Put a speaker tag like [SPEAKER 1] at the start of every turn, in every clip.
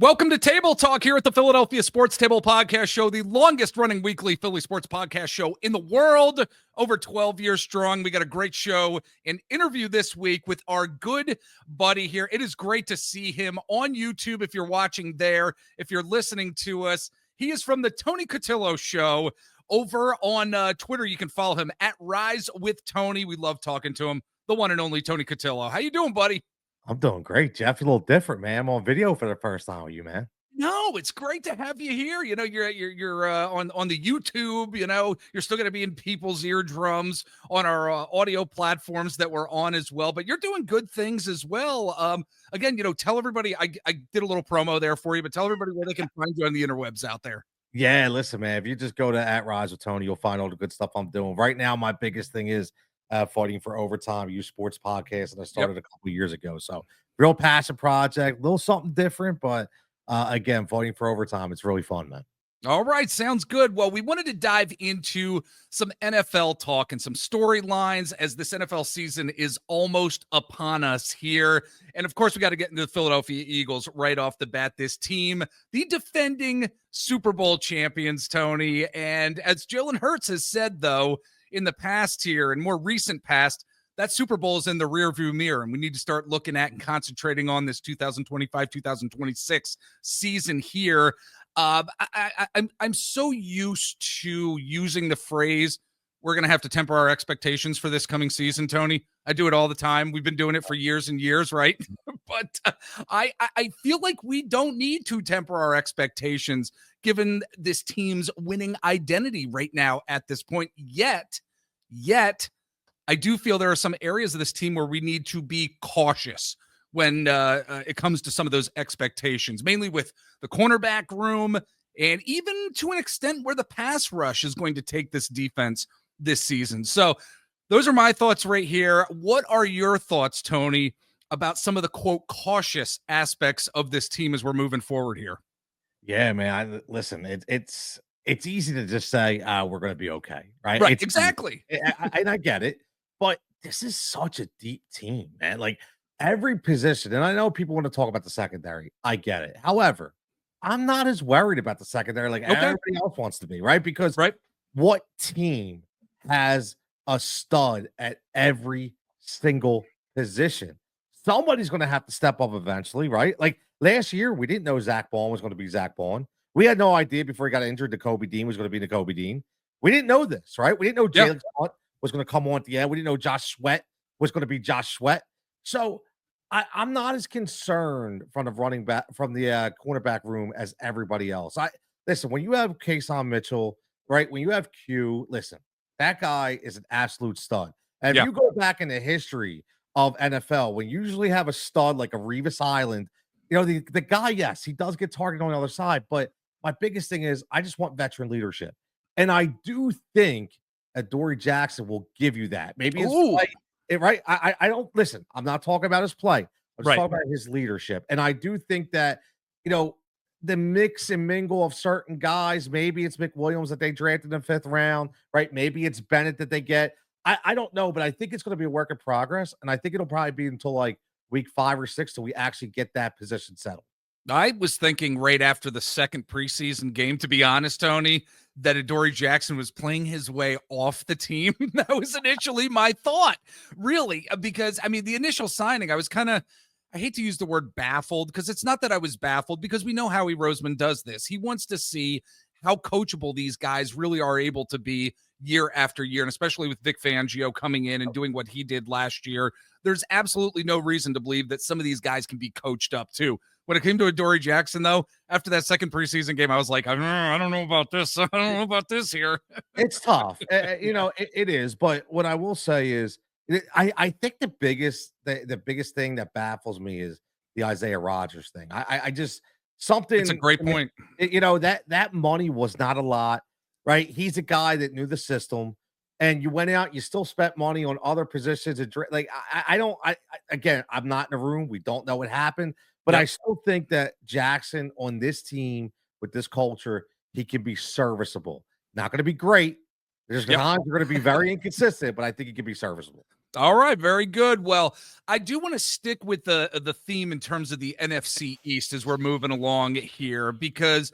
[SPEAKER 1] Welcome to Table Talk here at the Philadelphia Sports Table Podcast Show, the longest running weekly Philly sports podcast show in the world, over 12 years strong. We got a great show, an interview this week with our good buddy here. It is great to see him on YouTube if you're watching there, if you're listening to us. He is from the Tony Cutillo Show. Over on Twitter, you can follow him at Rise with Tony. We love talking to him, the one and only Tony Cutillo. How you doing, buddy?
[SPEAKER 2] I'm doing great, Jeff. You're a little different, man. I'm on video for the first time with you, man.
[SPEAKER 1] No, it's great to have you here. You know, you're on the YouTube. You know, you're still going to be in people's eardrums on our audio platforms that we're on as well. But you're doing good things as well. Again, you know, tell everybody. I did a little promo there for you, but tell everybody where they can find you on the interwebs out there.
[SPEAKER 2] Yeah, listen, man. If you just go to @Rise with Tony, you'll find all the good stuff I'm doing right now. My biggest thing is fighting for overtime. Youth Sports Podcast, and I started a couple years ago. So, real passion project, a little something different, but again, fighting for overtime. It's really fun, man.
[SPEAKER 1] All right, sounds good. Well, we wanted to dive into some NFL talk and some storylines as this NFL season is almost upon us here. And of course, we got to get into the Philadelphia Eagles right off the bat. This team, the defending Super Bowl champions, Tony. And as Jalen Hurts has said, though, in the past here and more recent past, that Super Bowl is in the rearview mirror, and we need to start looking at and concentrating on this 2025-2026 season here. I'm so used to using the phrase, we're going to have to temper our expectations for this coming season, Tony. I do it all the time. We've been doing it for years and years, right? But I feel like we don't need to temper our expectations given this team's winning identity right now at this point. Yet, I do feel there are some areas of this team where we need to be cautious when it comes to some of those expectations, mainly with the cornerback room and even to an extent where the pass rush is going to take this defense this season. So those are my thoughts right here. What are your thoughts, Tony, about some of the, quote, cautious aspects of this team as we're moving forward here?
[SPEAKER 2] Yeah, man. Listen, it's easy to just say we're going to be okay, right?
[SPEAKER 1] Right,
[SPEAKER 2] It's
[SPEAKER 1] exactly.
[SPEAKER 2] and I get it, but this is such a deep team, man. Like every position, and I know people want to talk about the secondary. I get it. However, I'm not as worried about the secondary like everybody else wants to be, right? Because what team has a stud at every single position? Somebody's going to have to step up eventually, right? Like last year, we didn't know Zach Bond was going to be Zach Bond. We had no idea before he got injured that Kobe Dean was going to be Kobe Dean. We didn't know this, right? We didn't know Jalen Hunt was going to come on at the end. We didn't know Josh Sweat was going to be Josh Sweat. So I'm not as concerned from the running back from the cornerback room as everybody else. Listen, when you have Kason Mitchell, right? When you have Q, listen, that guy is an absolute stud. And if you go back in the history of NFL, when you usually have a stud like a Revis Island, you know, the guy, yes, he does get targeted on the other side, but my biggest thing is I just want veteran leadership. And I do think Adoree Jackson will give you that. Maybe his play, right? I don't listen. I'm not talking about his play. I'm just talking about his leadership. And I do think that, you know, the mix and mingle of certain guys, maybe it's McWilliams that they drafted in the 5th round, right? Maybe it's Bennett that they get. I don't know, but I think it's going to be a work in progress. And I think it'll probably be until like week 5 or 6 till we actually get that position settled.
[SPEAKER 1] I was thinking right after the second preseason game, to be honest, Tony, that Adoree Jackson was playing his way off the team. That was initially my thought, really, because, I mean, the initial signing, I was kind of, I hate to use the word baffled, because it's not that I was baffled, because we know Howie Roseman does this. He wants to see how coachable these guys really are able to be year after year, and especially with Vic Fangio coming in and doing what he did last year. There's absolutely no reason to believe that some of these guys can be coached up too. When it came to Adoree Jackson, though, after that second preseason game, I was like, I don't know about this. I don't know about this here.
[SPEAKER 2] It's tough. You know, it is. But what I will say is, I think the biggest thing that baffles me is the Isaiah Rodgers thing. I just something.
[SPEAKER 1] It's a great point.
[SPEAKER 2] You know, that money was not a lot, right? He's a guy that knew the system, and you went out, you still spent money on other positions. Like again, I'm not in the room. We don't know what happened, but I still think that Jackson on this team with this culture, he can be serviceable. Not going to be great. There's times you're going to be very inconsistent, but I think he can be serviceable.
[SPEAKER 1] All right, very good. Well, I do want to stick with the theme in terms of the NFC East as we're moving along here, because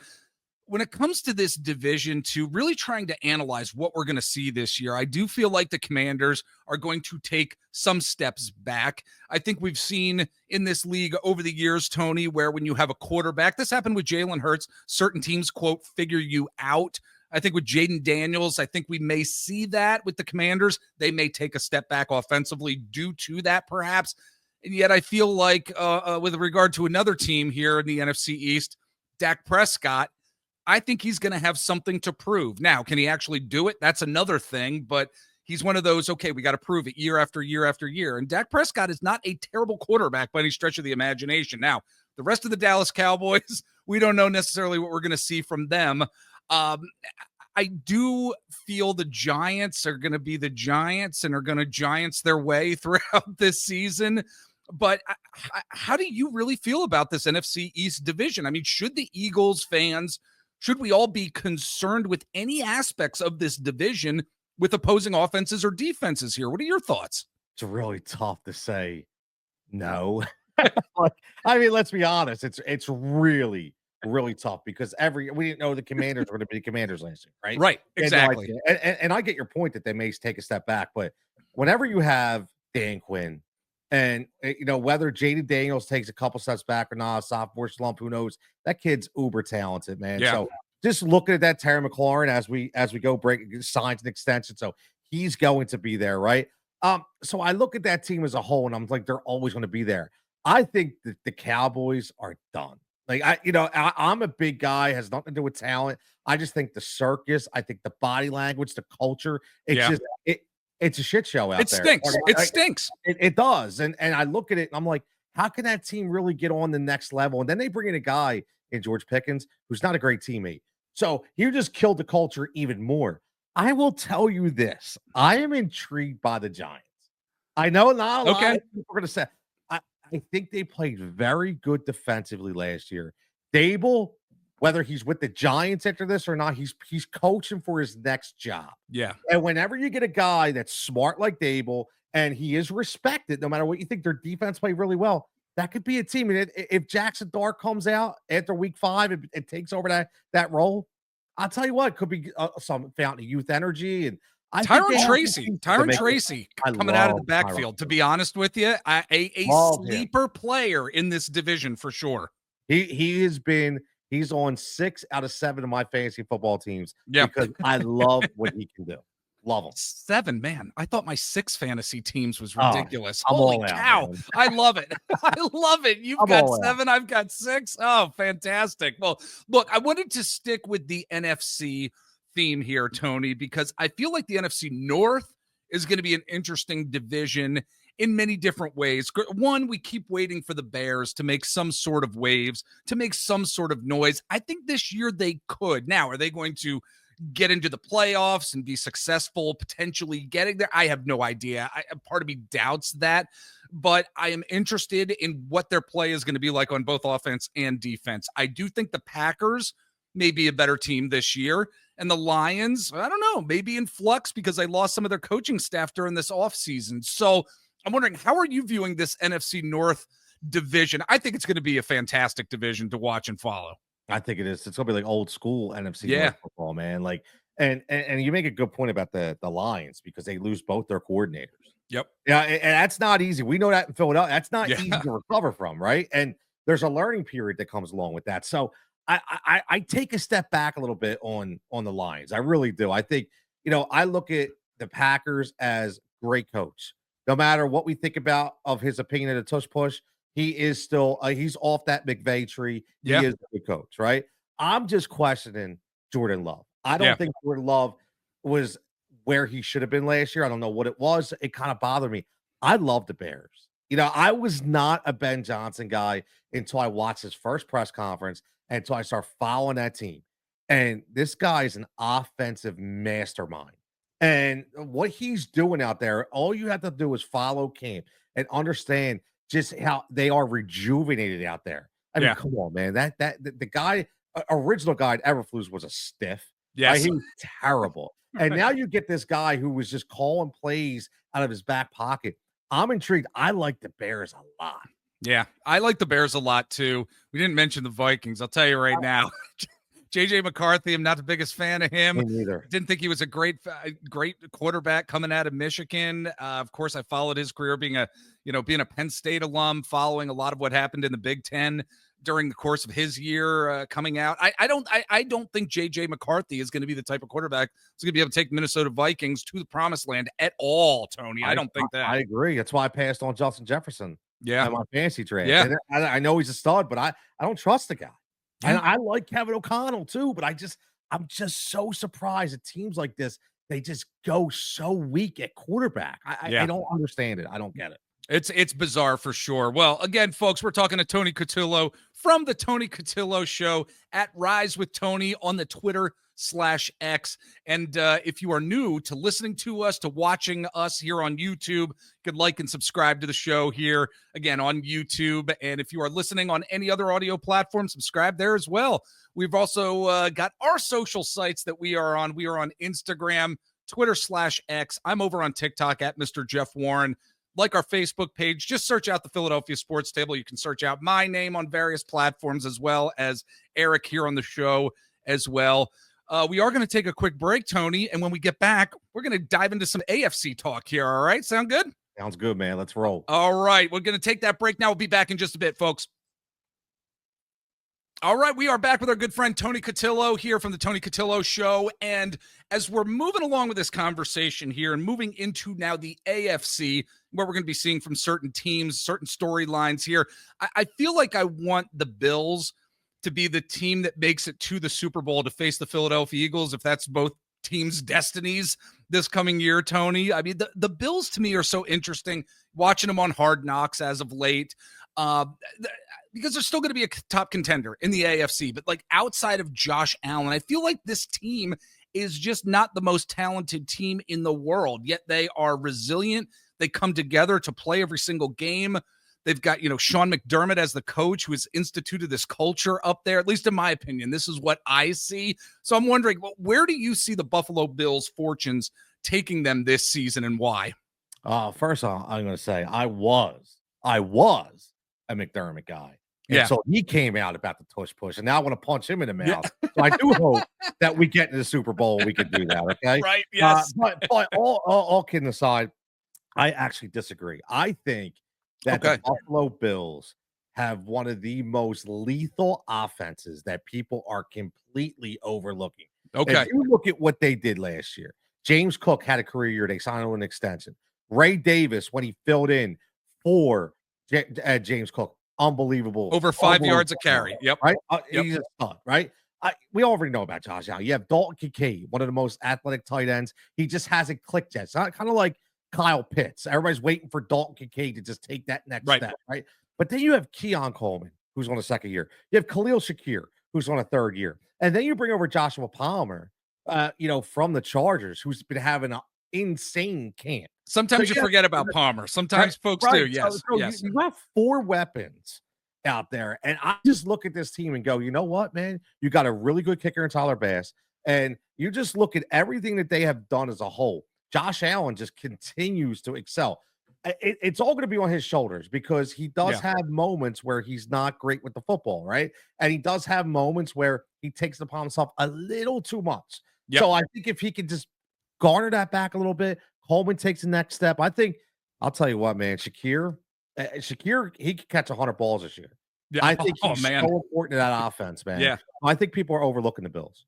[SPEAKER 1] when it comes to this division, to really trying to analyze what we're going to see this year, I do feel like the Commanders are going to take some steps back. I think we've seen in this league over the years, Tony, where when you have a quarterback, this happened with Jalen Hurts, certain teams, quote, figure you out. I think with Jaden Daniels, I think we may see that with the Commanders. They may take a step back offensively due to that, perhaps. And yet I feel like with regard to another team here in the NFC East, Dak Prescott, I think he's going to have something to prove. Now, can he actually do it? That's another thing, but he's one of those, okay, we got to prove it year after year after year. And Dak Prescott is not a terrible quarterback by any stretch of the imagination. Now, the rest of the Dallas Cowboys, we don't know necessarily what we're going to see from them. I do feel the Giants are going to be the Giants and are going to Giants their way throughout this season. But how do you really feel about this NFC East division? I mean, should the Eagles fans, should we all be concerned with any aspects of this division with opposing offenses or defenses here? What are your thoughts?
[SPEAKER 2] It's really tough to say no. Like, I mean, let's be honest. It's really, really tough because we didn't know the Commanders were going to be the Commanders last year, right?
[SPEAKER 1] Right, exactly.
[SPEAKER 2] And I get your point that they may take a step back, but whenever you have Dan Quinn and whether Jaden Daniels takes a couple steps back or not, a sophomore slump, who knows? That kid's uber talented, man.
[SPEAKER 1] Yeah.
[SPEAKER 2] So just looking at that Terry McLaurin as we go break signs and extension, so he's going to be there, right? So I look at that team as a whole, and I'm like, they're always going to be there. I think that the Cowboys are done. Like I'm a big guy, has nothing to do with talent. I just think the circus, I think the body language, the culture, it's a shit show out there.
[SPEAKER 1] It stinks.
[SPEAKER 2] It does. And I look at it and I'm like, how can that team really get on the next level? And then they bring in a guy in George Pickens who's not a great teammate. So he just killed the culture even more. I will tell you this. I am intrigued by the Giants. I know not a lot of people are going to say, I think they played very good defensively last year. Dable, whether he's with the Giants after this or not, he's coaching for his next job.
[SPEAKER 1] Yeah.
[SPEAKER 2] And whenever you get a guy that's smart like Dable and he is respected, no matter what you think, their defense played really well. That could be a team. And if Jackson Dart comes out after week 5 and takes over that role, I'll tell you what, it could be some fountain of youth energy. And
[SPEAKER 1] Tyron Tracy coming out of the backfield, to be honest with you, a sleeper player in this division for sure.
[SPEAKER 2] He's on 6 out of 7 of my fantasy football teams because I love what he can do. Love him.
[SPEAKER 1] 7, man. I thought my 6 fantasy teams was ridiculous.
[SPEAKER 2] I'm
[SPEAKER 1] Holy
[SPEAKER 2] all
[SPEAKER 1] cow.
[SPEAKER 2] Out,
[SPEAKER 1] I love it. I love it. You've got 7. I've got 6. Oh, fantastic. Well, look, I wanted to stick with the NFC theme here, Tony, because I feel like the NFC North is going to be an interesting division in many different ways. One, we keep waiting for the Bears to make some sort of waves, to make some sort of noise. I think this year they could. Now, are they going to get into the playoffs and be successful, potentially getting there? I have no idea. Part of me doubts that, but I am interested in what their play is going to be like on both offense and defense. I do think the Packers may be a better team this year. And the Lions, I don't know, maybe in flux because they lost some of their coaching staff during this offseason. So I'm wondering, how are you viewing this NFC North division? I think it's going to be a fantastic division to watch and follow.
[SPEAKER 2] I think it is. It's going to be like old school NFC North football, man. Like, and you make a good point about the Lions because they lose both their coordinators.
[SPEAKER 1] Yep.
[SPEAKER 2] Yeah, and that's not easy. We know that in Philadelphia. That's not easy to recover from, right? And there's a learning period that comes along with that. So I take a step back a little bit on the Lions. I really do. I think, I look at the Packers as great coach. No matter what we think about of his opinion of the tush push, he is still he's off that McVay tree. He is a good coach, right? I'm just questioning Jordan Love. I don't think Jordan Love was where he should have been last year. I don't know what it was. It kind of bothered me. I love the Bears. I was not a Ben Johnson guy until I watched his first press conference and until I start following that team. And this guy is an offensive mastermind. And what he's doing out there, all you have to do is follow camp and understand just how they are rejuvenated out there. I mean, come on, man. The guy, original guy at Everflus was a stiff.
[SPEAKER 1] Yes.
[SPEAKER 2] He was terrible. And now you get this guy who was just calling plays out of his back pocket. I'm intrigued. I like the Bears a lot.
[SPEAKER 1] Yeah, I like the Bears a lot too. We didn't mention the Vikings. I'll tell you right now. JJ McCarthy, I'm not the biggest fan of him.
[SPEAKER 2] Me neither.
[SPEAKER 1] Didn't think he was a great quarterback coming out of Michigan. Of course, I followed his career being a Penn State alum, following a lot of what happened in the Big Ten during the course of his year coming out. I don't think JJ McCarthy is going to be the type of quarterback that's going to be able to take Minnesota Vikings to the promised land at all, Tony. I don't think that.
[SPEAKER 2] I agree. That's why I passed on Justin Jefferson.
[SPEAKER 1] Yeah,
[SPEAKER 2] in my fantasy draft.
[SPEAKER 1] Yeah,
[SPEAKER 2] and I know he's a stud, but I don't trust the guy. Yeah. And I like Kevin O'Connell too, but I'm just so surprised at teams like this. They just go so weak at quarterback. I don't understand it. I don't get it.
[SPEAKER 1] It's bizarre for sure. Well, again, folks, we're talking to Tony Cutillo from the Tony Cutillo Show at Rise with Tony on the Twitter/X. And if you are new to listening to us, to watching us here on YouTube, you could like and subscribe to the show here again on YouTube. And if you are listening on any other audio platform, subscribe there as well. We've also got our social sites that we are on. We are on Instagram, Twitter/X. I'm over on TikTok at Mr. Jeff Warren. Like our Facebook page, just search out the Philadelphia Sports Table. You can search out my name on various platforms as well as Eric here on the show as well. We are going to take a quick break, Tony, and when we get back, we're going to dive into some AFC talk here. All right? Sound good?
[SPEAKER 2] Sounds good, man. Let's roll.
[SPEAKER 1] All right. We're going to take that break now. We'll be back in just a bit, folks. All right, we are back with our good friend Tony Cutillo here from the Tony Cutillo Show. And as we're moving along with this conversation here and moving into now the AFC, where we're going to be seeing from certain teams, certain storylines here, I feel like I want the Bills to be the team that makes it to the Super Bowl to face the Philadelphia Eagles, if that's both teams' destinies this coming year, Tony. I mean, the Bills to me are so interesting, watching them on Hard Knocks as of late. Because they're still going to be a top contender in the AFC. But like outside of Josh Allen, I feel like this team is just not the most talented team in the world, yet they are resilient. They come together to play every single game. They've got, Sean McDermott as the coach who has instituted this culture up there, at least in my opinion. This is what I see. So I'm wondering, where do you see the Buffalo Bills' fortunes taking them this season and why?
[SPEAKER 2] First off, I'm going to say I was a McDermott guy. And so he came out about the tush push, and now I want to punch him in the mouth. Yeah. So I do hope that we get into the Super Bowl and we can do that, okay?
[SPEAKER 1] Right, yes.
[SPEAKER 2] But all kidding aside, I actually disagree. I think that the Buffalo Bills have one of the most lethal offenses that people are completely overlooking.
[SPEAKER 1] Okay.
[SPEAKER 2] If you look at what they did last year, James Cook had a career year. They signed him an extension. Ray Davis, when he filled in for James Cook, unbelievable.
[SPEAKER 1] Over 5 yards a carry. Yep.
[SPEAKER 2] Right?
[SPEAKER 1] Yep.
[SPEAKER 2] He's a stud, right? We already know about Josh Allen. You have Dalton Kincaid, one of the most athletic tight ends. He just hasn't clicked yet. It's not kind of like Kyle Pitts. Everybody's waiting for Dalton Kincaid to just take that next step, right? But then you have Keon Coleman, who's on a second year. You have Khalil Shakir, who's on a third year. And then you bring over Joshua Palmer, from the Chargers, who's been having an insane camp.
[SPEAKER 1] Sometimes you forget about Palmer. Sometimes folks do. Yes. Yes.
[SPEAKER 2] You have 4 weapons out there. And I just look at this team and go, you know what, man? You got a really good kicker in Tyler Bass. And you just look at everything that they have done as a whole. Josh Allen just continues to excel. It's all going to be on his shoulders because he does have moments where he's not great with the football, right? And he does have moments where he takes it upon himself a little too much. Yep. So I think if he can just garner that back a little bit, Coleman takes the next step. I think, I'll tell you what, man, Shakir, he could catch 100 balls this year. Yeah. I think he's so important to that offense, man.
[SPEAKER 1] Yeah.
[SPEAKER 2] I think people are overlooking the Bills.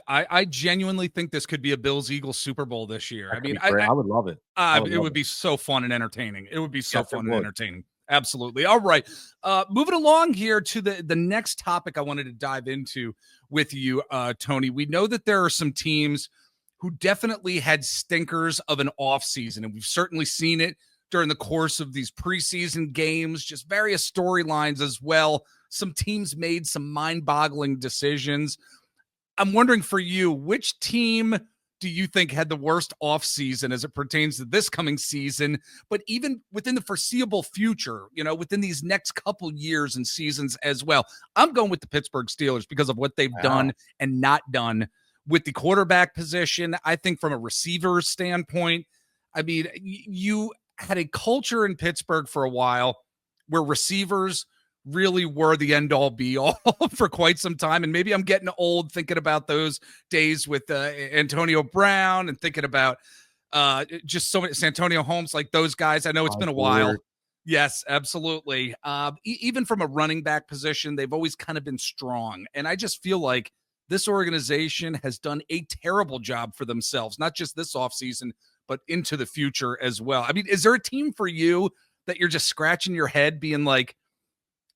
[SPEAKER 1] I genuinely think this could be a Bills-Eagles Super Bowl this year. I mean,
[SPEAKER 2] I would love it.
[SPEAKER 1] It would be so fun and entertaining. It would be so fun and entertaining. Absolutely. All right. Moving along here to the next topic I wanted to dive into with you, Tony. We know that there are some teams who definitely had stinkers of an offseason, and we've certainly seen it during the course of these preseason games, just various storylines as well. Some teams made some mind-boggling decisions. I'm wondering for you, which team do you think had the worst offseason as it pertains to this coming season, but even within the foreseeable future, within these next couple years and seasons as well? I'm going with the Pittsburgh Steelers because of what they've done and not done with the quarterback position. I think from a receiver standpoint, I mean, you had a culture in Pittsburgh for a while where receivers really were the end all be all for quite some time. And maybe I'm getting old thinking about those days with Antonio Brown and thinking about just so many Santonio Holmes, like those guys. I know it's been a while. Yes, absolutely. Even from a running back position, they've always kind of been strong. And I just feel like this organization has done a terrible job for themselves, not just this offseason, but into the future as well. I mean, is there a team for you that you're just scratching your head being like,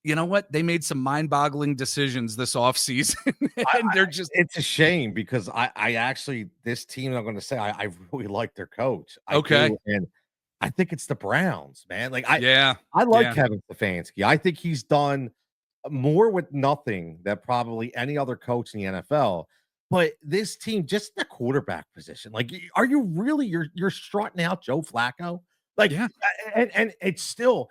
[SPEAKER 1] you know what? They made some mind-boggling decisions this offseason. And they're just
[SPEAKER 2] it's a shame because I actually this team I'm gonna say I really like their coach. I
[SPEAKER 1] okay.
[SPEAKER 2] do, and I think it's the Browns, man. Like
[SPEAKER 1] Yeah.
[SPEAKER 2] I like
[SPEAKER 1] Yeah.
[SPEAKER 2] Kevin Stefanski. I think he's done more with nothing than probably any other coach in the NFL. But this team, just the quarterback position, like, are you really you're strutting out Joe Flacco? Like,
[SPEAKER 1] Yeah.
[SPEAKER 2] and it's still,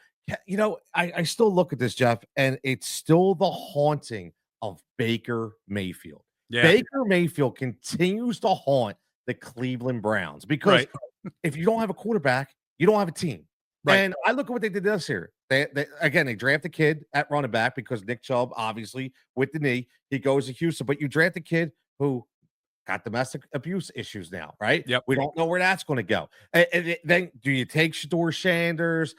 [SPEAKER 2] I still look at this, Jeff, and it's still the haunting of Baker Mayfield.
[SPEAKER 1] Yeah.
[SPEAKER 2] Baker Mayfield continues to haunt the Cleveland Browns because
[SPEAKER 1] Right.
[SPEAKER 2] if you don't have a quarterback, you don't have a team.
[SPEAKER 1] Right.
[SPEAKER 2] And I look at what they did this year. They again, they draft a kid at running back because Nick Chubb, obviously, with the knee, he goes to Houston. But you draft a kid who got domestic abuse issues now, right?
[SPEAKER 1] Yep.
[SPEAKER 2] We don't know where that's going to go. And then do you take Shador Sanders?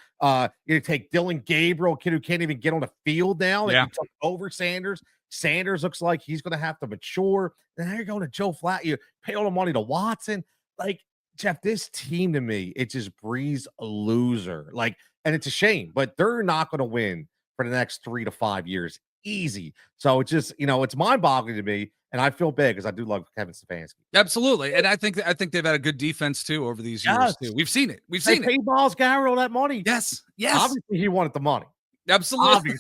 [SPEAKER 2] You take Dylan Gabriel, a kid who can't even get on the field now that
[SPEAKER 1] Yeah.
[SPEAKER 2] you took over Sanders. Sanders looks like he's going to have to mature. And now you're going to Joe Flat. You pay all the money to Watson. Like, Jeff, this team to me, it just breeds a loser. Like, and it's a shame, but they're not going to win for the next 3 to 5 years. Easy. So it's just, it's mind-boggling to me. And I feel bad because I do love Kevin Stefanski.
[SPEAKER 1] Absolutely. And I think they've had a good defense too over these years too. We've seen it. We've seen
[SPEAKER 2] it. They paid Miles Garrett all that money.
[SPEAKER 1] Yes. Yes.
[SPEAKER 2] Obviously, he wanted the money.
[SPEAKER 1] Absolutely.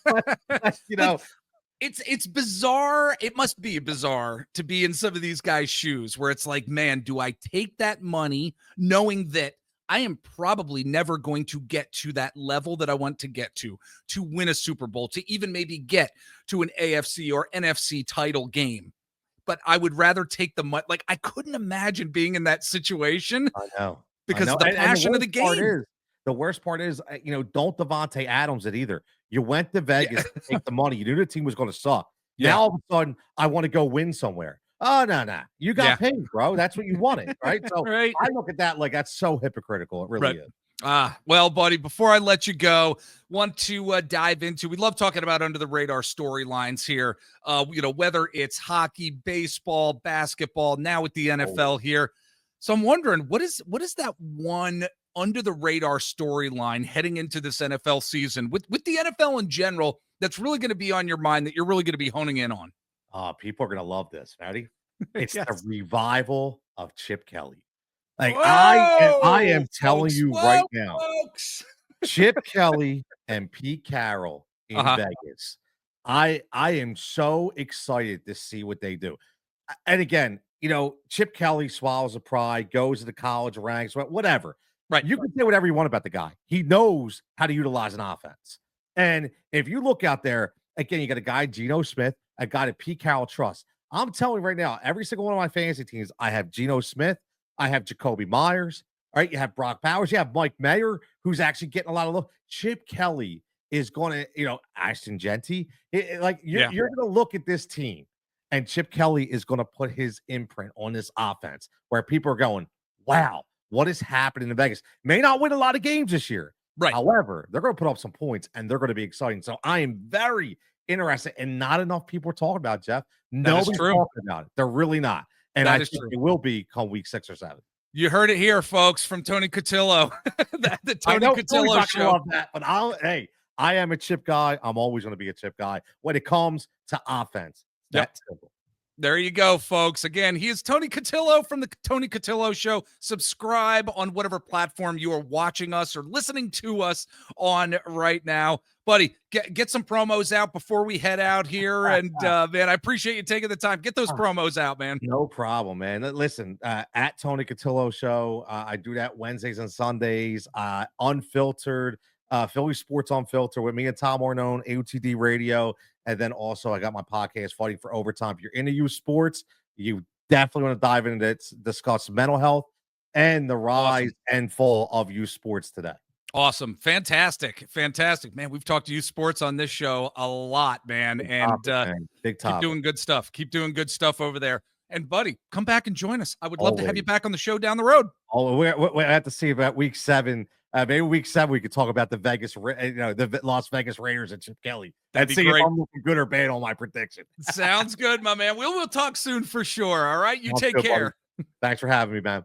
[SPEAKER 2] Obviously.
[SPEAKER 1] It's bizarre. It must be bizarre to be in some of these guys' shoes where it's like, man, do I take that money knowing that I am probably never going to get to that level that I want to get to win a Super Bowl, to even maybe get to an AFC or NFC title game. But I would rather take the money. Like, I couldn't imagine being in that situation.
[SPEAKER 2] I know.
[SPEAKER 1] Because the passion of the game.
[SPEAKER 2] The worst part is, don't Devontae Adams it either. You went to Vegas to take the money. You knew the team was going to suck.
[SPEAKER 1] Yeah.
[SPEAKER 2] Now all of a sudden, I want to go win somewhere. Oh, no. You got paid, bro. That's what you wanted, right? So
[SPEAKER 1] right.
[SPEAKER 2] I look at that like that's so hypocritical. It really is.
[SPEAKER 1] Well, buddy, before I let you go, want to dive into, we love talking about under the radar storylines here. Whether it's hockey, baseball, basketball, now with the NFL here. So I'm wondering, what is that one under the radar storyline heading into this NFL season with the NFL in general that's really going to be on your mind that you're really going to be honing in on?
[SPEAKER 2] People are going to love this. Ready? It's
[SPEAKER 1] Yes.
[SPEAKER 2] the revival of Chip Kelly. Like,
[SPEAKER 1] Whoa,
[SPEAKER 2] I am telling you right
[SPEAKER 1] folks.
[SPEAKER 2] now, Chip Kelly and Pete Carroll in Vegas. I am so excited to see what they do. And again, Chip Kelly swallows a pride, goes to the college ranks, whatever.
[SPEAKER 1] Right.
[SPEAKER 2] You can say whatever you want about the guy. He knows how to utilize an offense. And if you look out there, again, you got a guy, Geno Smith, a guy that Pete Carroll trusts. I'm telling you right now, every single one of my fantasy teams, I have Geno Smith, I have Jacoby Myers, all right? You have Brock Bowers, you have Mike Mayer, who's actually getting a lot of love. Chip Kelly is going to, Ashton Genty. You're going to look at this team, and Chip Kelly is going to put his imprint on this offense where people are going, wow, what is happening in Vegas? May not win a lot of games this year.
[SPEAKER 1] Right.
[SPEAKER 2] However, they're going to put up some points, and they're going to be exciting. So I am very interested, and not enough people are talking about it, Jeff. Nobody's talking about it. They're really not. And I think it will be come week 6 or 7.
[SPEAKER 1] You heard it here, folks, from Tony Cutillo. the Tony Cutillo Show.
[SPEAKER 2] Love that, but I am a Chip guy. I'm always going to be a Chip guy when it comes to offense. That's simple.
[SPEAKER 1] There you go, folks. Again, he is Tony Cutillo from the Tony Cutillo Show. Subscribe on whatever platform you are watching us or listening to us on right now. Buddy, get some promos out before we head out here. And, man, I appreciate you taking the time. Get those promos out, man.
[SPEAKER 2] No problem, man. Listen, at Tony Cutillo Show, I do that Wednesdays and Sundays, unfiltered, Philly Sports Unfiltered with me and Tom Ornone, AOTD Radio. And then also I got my podcast, Fighting for Overtime. If you're into youth sports, You definitely want to dive into it, discuss mental health and the rise and fall of youth sports today.
[SPEAKER 1] Awesome. Fantastic. Fantastic. Man, we've talked to youth sports on this show a lot, man.
[SPEAKER 2] Big
[SPEAKER 1] And
[SPEAKER 2] topic, man. Big
[SPEAKER 1] keep
[SPEAKER 2] topic.
[SPEAKER 1] doing good stuff. Keep doing good stuff over there. And buddy, come back and join us. I would love to have you back on the show down the road.
[SPEAKER 2] Oh, we have to see about week 7. Maybe week 7 we could talk about the the Las Vegas Raiders and Chip Kelly.
[SPEAKER 1] That'd
[SPEAKER 2] and
[SPEAKER 1] be
[SPEAKER 2] see
[SPEAKER 1] great.
[SPEAKER 2] if I'm looking good or bad on my prediction.
[SPEAKER 1] Sounds good, my man. We'll talk soon for sure. All right. You take care.
[SPEAKER 2] Thanks for having me, man.